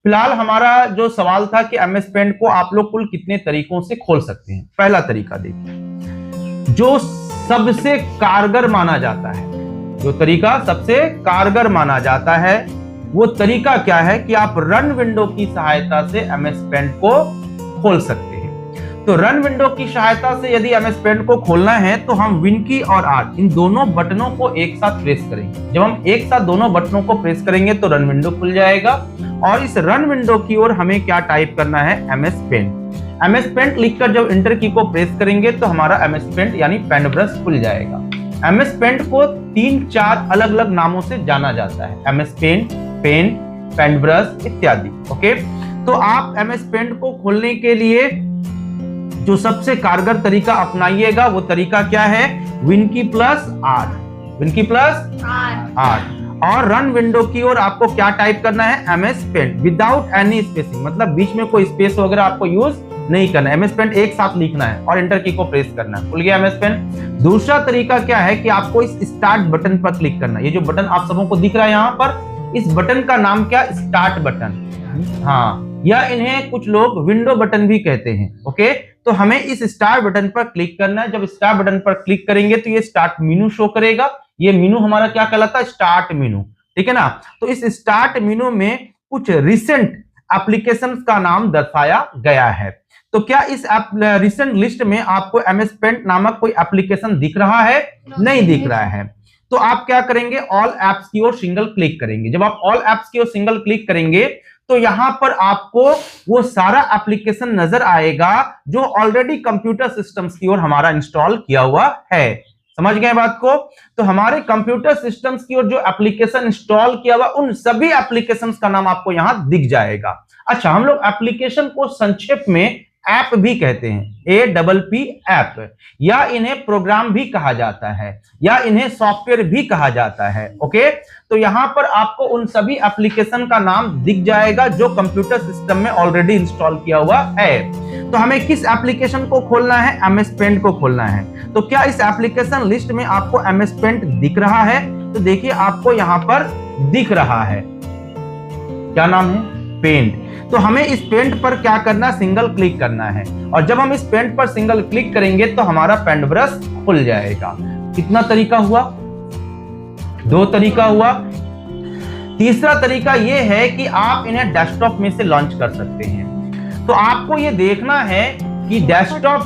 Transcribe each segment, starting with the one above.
फिलहाल हमारा जो सवाल था कि एमएस पेंट को आप लोग कुल कितने तरीकों से खोल सकते हैं। पहला तरीका देखिए, जो सबसे कारगर माना जाता है, जो तरीका सबसे कारगर माना जाता है वो तरीका क्या है कि आप रन विंडो की सहायता से एमएस पेंट को खोल सकते हैं। तो रन विंडो की सहायता से यदि एमएस पेंट को खोलना है तो हम विन की और आर इन दोनों बटनों को एक साथ प्रेस करेंगे। जब हम एक साथ दोनों बटनों को प्रेस करेंगे तो रन विंडो खुल जाएगा और इस रन विंडो की ओर हमें क्या टाइप करना है, एमएस पेंट। एमएस पेंट लिखकर जब इंटर की को प्रेस करेंगे तो हमारा एमएस पेंट यानी पेंट ब्रश खुल जाएगा। एमएस पेंट को 3-4 अलग अलग नामों से जाना जाता है, MS paint, paint, paint brush इत्यादि। ओके, तो आप एमएस पेंट को खोलने के लिए जो सबसे कारगर तरीका अपनाइएगा वो तरीका क्या है, विन की प्लस आर, विन की प्लस आर, और रन विंडो की ओर आपको क्या टाइप करना है, MS paint without any spacing, मतलब बीच में कोई स्पेस वगैरह आपको यूज नहीं करना है। एमएस पेंट एक साथ लिखना है और एंटर की को प्रेस करना है, खुल गया एमएस पेंट। दूसरा तरीका क्या है कि आपको इस स्टार्ट बटन पर क्लिक करना है। ये जो बटन आप सबों को दिख रहा है यहाँ पर, इस बटन का नाम क्या, स्टार्ट बटन। हाँ, या इन्हें कुछ लोग विंडो बटन भी कहते हैं। ओके, तो हमें इस स्टार्ट बटन पर क्लिक करना है। जब स्टार्ट बटन पर क्लिक करेंगे तो ये स्टार्ट मेनू शो करेगा। ये मेनू हमारा क्या कहलाता है, स्टार्ट मेनू, ठीक है ना। तो इस स्टार्ट मेनू में कुछ रिसेंट एप्लीकेशंस का नाम दर्शाया गया है। तो क्या इस रिसेंट लिस्ट में आपको एमएस पेंट नामक कोई एप्लीकेशन दिख रहा है? नहीं दिख रहा है। तो आप क्या करेंगे, ऑल एप्स की ओर सिंगल क्लिक करेंगे। जब आप ऑल एप्स की ओर सिंगल क्लिक करेंगे तो यहां पर आपको वो सारा एप्लीकेशन नजर आएगा जो ऑलरेडी कंप्यूटर सिस्टम्स की ओर हमारा इंस्टॉल किया हुआ है। समझ गए बात को? तो हमारे कंप्यूटर सिस्टम्स की ओर जो एप्लीकेशन इंस्टॉल किया हुआ उन सभी एप्लीकेशंस का नाम आपको यहां दिख जाएगा। अच्छा, हम लोग एप्लीकेशन को संक्षेप में ऐप भी कहते हैं, APP ऐप, या इन्हें प्रोग्राम भी कहा जाता है, या इन्हें सॉफ्टवेयर भी कहा जाता है। ओके, तो यहां पर आपको उन सभी एप्लीकेशन का नाम दिख जाएगा जो कंप्यूटर सिस्टम में ऑलरेडी इंस्टॉल किया हुआ है। तो हमें किस एप्लीकेशन को खोलना है, एमएस पेंट को खोलना है। तो क्या इस एप्लीकेशन लिस्ट में आपको एमएस पेंट दिख रहा है? तो देखिए आपको यहां पर दिख रहा है, क्या नाम है, पेंट। तो हमें इस पेंट पर क्या करना, सिंगल क्लिक करना है, और जब हम इस पेंट पर सिंगल क्लिक करेंगे तो हमारा पेंट ब्रश खुल जाएगा। कितना तरीका हुआ, 2 तरीका हुआ। तीसरा तरीका यह है कि आप इन्हें डेस्कटॉप में से लॉन्च कर सकते हैं। तो आपको यह देखना है कि डेस्कटॉप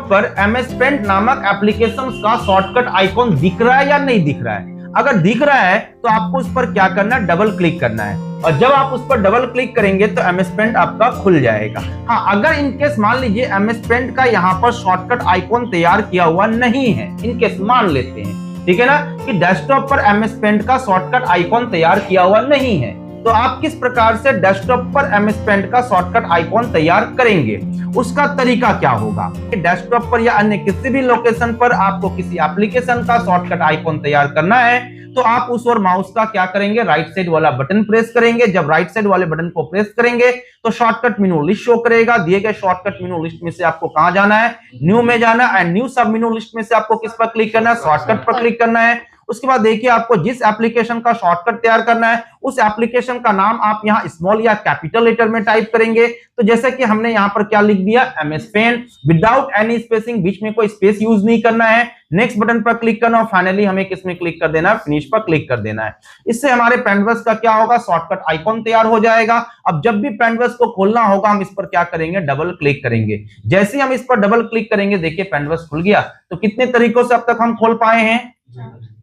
पर एमएस पेंट नामक एप्लीकेशन का शॉर्टकट आइकॉन दिख रहा है या नहीं दिख रहा है। अगर दिख रहा है तो आपको उस पर क्या करना है, डबल क्लिक करना है, और जब आप उस पर डबल क्लिक करेंगे तो एमएस पेंट आपका खुल जाएगा। हाँ, अगर इनकेस मान लीजिए एमएस पेंट का यहाँ पर शॉर्टकट आइकॉन तैयार किया हुआ नहीं है, इनकेस मान लेते हैं, ठीक है ना, कि डेस्कटॉप पर एमएस पेंट का शॉर्टकट आइकॉन तैयार किया हुआ नहीं है, तो आप किस प्रकार से डेस्कटॉप पर एमएस पेंट का शॉर्टकट आइकॉन तैयार करेंगे, उसका तरीका क्या होगा। डेस्कटॉप पर या अन्य किसी भी लोकेशन पर आपको किसी एप्लीकेशन का शॉर्टकट आइकॉन तैयार करना है तो आप उस ओर माउस का क्या करेंगे, राइट साइड वाला बटन प्रेस करेंगे। जब राइट साइड वाले बटन को प्रेस करेंगे तो शॉर्टकट मेनू लिस्ट शो करेगा। दिए गए शॉर्टकट मेनू लिस्ट में से आपको कहां जाना है, न्यू में जाना है, एंड न्यू सब मेनू लिस्ट में से आपको किस पर क्लिक करना है, शॉर्टकट पर क्लिक करना है। उसके बाद देखिए आपको जिस एप्लीकेशन का शॉर्टकट तैयार करना है उस एप्लीकेशन का नाम आप यहाँ स्मॉल या कैपिटल लेटर में टाइप करेंगे। तो जैसे कि हमने यहाँ पर क्या लिख दिया, MS paint without any spacing, बीच में कोई स्पेस यूज नहीं करना है। नेक्स्ट बटन पर क्लिक करना और फाइनली हमें किसमें क्लिक कर देना है, फिनिश पर क्लिक कर देना है। इससे हमारे पेंट ब्रश का क्या होगा, शॉर्टकट आइकॉन तैयार हो जाएगा। अब जब भी पेंट ब्रश को खोलना होगा हम इस पर क्या करेंगे, डबल क्लिक करेंगे। जैसे ही हम इस पर डबल क्लिक करेंगे देखिए पेंट ब्रश खुल गया। तो कितने तरीकों से अब तक हम खोल पाए हैं,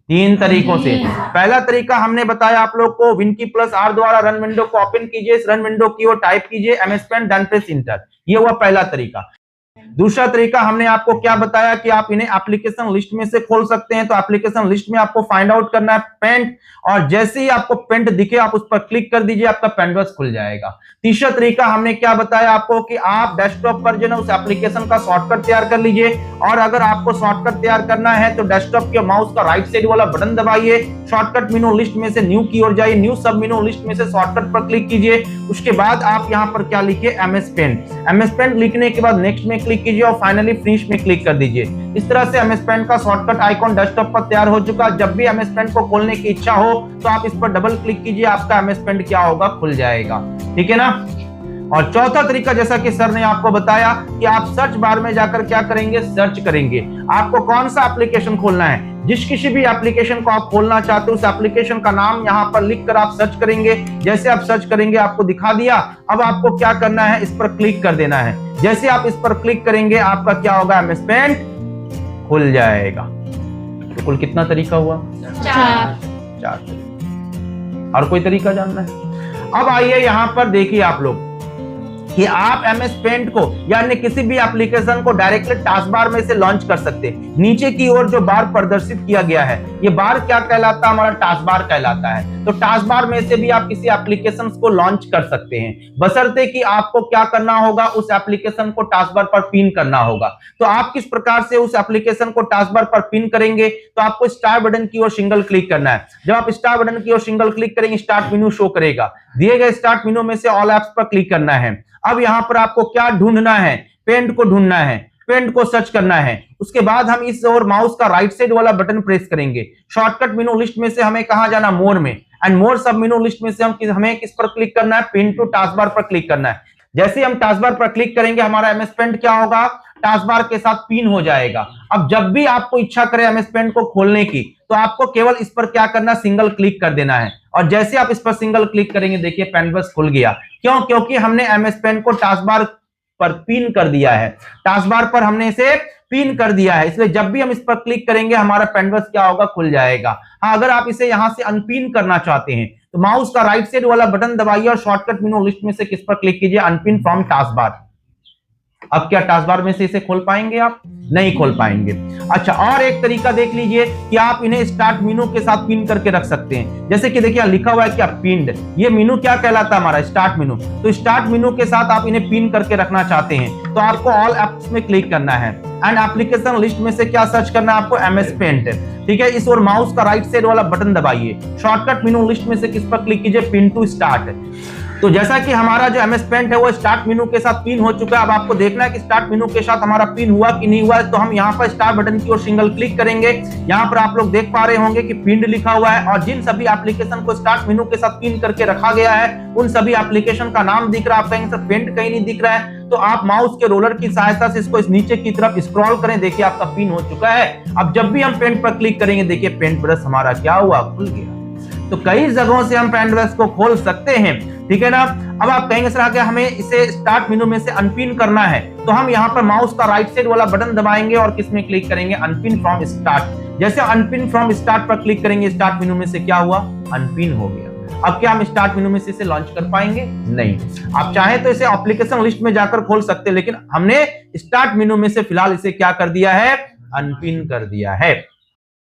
3 तरीकों से। पहला तरीका हमने बताया आप लोग को, विन की प्लस आर द्वारा रन विंडो को ओपन कीजिए, इस रन विंडो की ओर टाइप कीजिए MS paint, then press enter. ये हुआ पहला तरीका। दूसरा तरीका हमने आपको क्या बताया कि आप इन्हें एप्लीकेशन लिस्ट में से खोल सकते हैं। तो एप्लीकेशन लिस्ट में आपको फाइंड आउट करना है पेंट, और जैसे ही आपको पेंट दिखे आप उस पर क्लिक कर दीजिए, आपका पेंट ब्रश खुल जाएगा। तीसरा तरीका हमने क्या बताया आपको कि आप डेस्कटॉप पर जो है उस एप्लीकेशन का शॉर्टकट तैयार कर लीजिए, और अगर आपको शॉर्टकट तैयार करना है तो डेस्कटॉप के माउस का राइट साइड वाला बटन दबाइए, शॉर्टकट मेनू लिस्ट में से न्यू की ओर जाइए, न्यू सब मेनू लिस्ट में से शॉर्टकट पर क्लिक कीजिए। उसके बाद आप यहाँ पर क्या लिखिए, एमएस पेंट। एमएस पेंट लिखने के बाद नेक्स्ट में क्लिक कीजिए और फाइनली फिनिश में क्लिक कर दीजिए। इस तरह से एमएस पेंट का शॉर्टकट आइकॉन डेस्कटॉप पर तैयार हो चुका। जब भी एमएस पेंट को खोलने की इच्छा हो तो आप इस पर डबल क्लिक कीजिए, आपका एमएस पेंट क्या होगा, खुल जाएगा। ठीक है ना। और चौथा तरीका जैसा कि सर ने आपको बताया कि आप सर्च बार में जाकर क्या करेंगे, सर्च करेंगे। आपको कौन सा एप्लीकेशन खोलना है, जिस किसी भी एप्लीकेशन को आप खोलना चाहते हो उस एप्लीकेशन का नाम यहाँ पर लिखकर आप सर्च करेंगे। जैसे आप सर्च करेंगे आपको दिखा दिया, अब आपको क्या करना है, इस पर क्लिक कर देना है। जैसे आप इस पर क्लिक करेंगे आपका क्या होगा, MS पेंट खुल जाएगा। तो कुल कितना तरीका हुआ, 4 तरीका। और कोई तरीका जानना है? अब आइए यहाँ पर देखिए आप लोग कि आप MS पेंट को यानी किसी भी एप्लीकेशन को डायरेक्टली टास्क बार में से लॉन्च कर सकते हैं। नीचे की ओर जो बार प्रदर्शित किया गया है ये बार क्या कहलाता है, हमारा टास्क बार कहलाता है। तो टास्क बार में से भी आप किसी एप्लीकेशन को लॉन्च कर सकते हैं, बशर्ते कि आपको क्या करना होगा, उस एप्लीकेशन को टास्क बार पर पिन करना होगा। तो आप किस प्रकार से उस एप्लीकेशन को टास्क बार पर पिन करेंगे, तो आपको स्टार बटन की ओर सिंगल क्लिक करना है। जब आप स्टार बटन की ओर सिंगल क्लिक करेंगे स्टार्ट मेनू शो करेगा, दिए गए स्टार्ट मेनू में से ऑल एप्स पर क्लिक करना है। अब यहां पर आपको क्या ढूंढना है, पेंट को ढूंढना है, पेंट को सर्च करना है। उसके बाद हम इस और माउस का राइट साइड वाला बटन प्रेस करेंगे। शॉर्टकट मेनू लिस्ट में से हमें कहां जाना, मोर में, एंड मोर सब मेनू लिस्ट में से हमें किस पर क्लिक करना है, पिन टू टास्क बार पर क्लिक करना है। जैसे हम टास्क बार पर क्लिक करेंगे हमारा MS पेंट क्या होगा, टास्क बार के साथ पिन हो जाएगा। अब जब भी आपको इच्छा करे MS पेंट को खोलने की तो आपको केवल इस पर क्या करना, सिंगल क्लिक कर देना है। और जैसे आप इस पर सिंगल क्लिक करेंगे देखिए पेंटब्रश खुल गया। क्यों? क्योंकि हमने MS पेंट को टास्क बार पर पिन कर दिया है, टास्क बार पर हमने इसे पिन कर दिया है, इसलिए जब भी हम इस पर क्लिक करेंगे हमारा पेंटब्रश क्या होगा, खुल जाएगा। हाँ, अगर आप इसे यहां से अनपिन करना चाहते हैं तो माउस का राइट साइड वाला बटन दबाइए और शॉर्टकट मेनू लिस्ट में से किस पर क्लिक कीजिए, अनपिन फ्रॉम टास्क बार। अब क्या टास्क बार में से इसे खोल पाएंगे आप? नहीं खोल पाएंगे। अच्छा, और एक तरीका देख लीजिए कि आप इन्हें स्टार्ट मेनू के साथ पिन करके रख सकते हैं। जैसे कि देखिए लिखा हुआ है क्या, पिन्ड। ये मेनू क्या कहलाता है, हमारा स्टार्ट मेनू। तो स्टार्ट मेनू के साथ आप इन्हें पिन करके रखना चाहते हैं तो आपको ऑल एप्स में क्लिक करना है एंड एप्लीकेशन लिस्ट में से क्या सर्च करना है आपको, MS पेंट। ठीक है, इस और माउस का राइट साइड वाला बटन दबाइए, शॉर्टकट मेनू लिस्ट में से किस पर क्लिक कीजिए, पिन टू स्टार्ट। तो जैसा कि हमारा जो MS पेंट है वो स्टार्ट मेनू के साथ पिन हो चुका है। अब आपको देखना है कि स्टार्ट मेनू के साथ हमारा पिन हुआ कि नहीं हुआ है। तो हम यहाँ पर स्टार बटन की ओर सिंगल क्लिक करेंगे। यहाँ पर आप लोग देख पा रहे होंगे कि पिन्ड लिखा हुआ है और जिन सभी एप्लीकेशन को स्टार्ट मेनू के साथ पिन करके रखा गया है उन सभी एप्लीकेशन का नाम दिख रहा है। आप कहेंगे सर पेंट कहीं नहीं दिख रहा है, तो आप माउस के रोलर की सहायता से इसको इस नीचे की तरफ स्क्रॉल करें, देखिए आपका पिन हो चुका है। अब जब भी हम पेंट पर क्लिक करेंगे देखिए पेंट ब्रश हमारा क्या हुआ, खुल गया। तो कई जगहों से हम पेंट ब्रश को खोल सकते हैं, ठीक है ना। अब आप कहेंगे सर आगे हमें इसे स्टार्ट मेनू में से अनपिन करना है, तो हम यहाँ पर माउस का राइट साइड वाला बटन दबाएंगे और किसमें क्लिक करेंगे, अनपिन फ्रॉम स्टार्ट। जैसे अनपिन फ्रॉम स्टार्ट पर क्लिक करेंगे स्टार्ट मेनू में से क्या हुआ, अनपिन हो गया। अब क्या हम स्टार्ट मेनू में से इसे लॉन्च कर पाएंगे? नहीं। आप चाहे तो इसे एप्लीकेशन लिस्ट में जाकर खोल सकते हैं, लेकिन हमने स्टार्ट मेनू में से फिलहाल इसे क्या कर दिया है, अनपिन कर दिया है।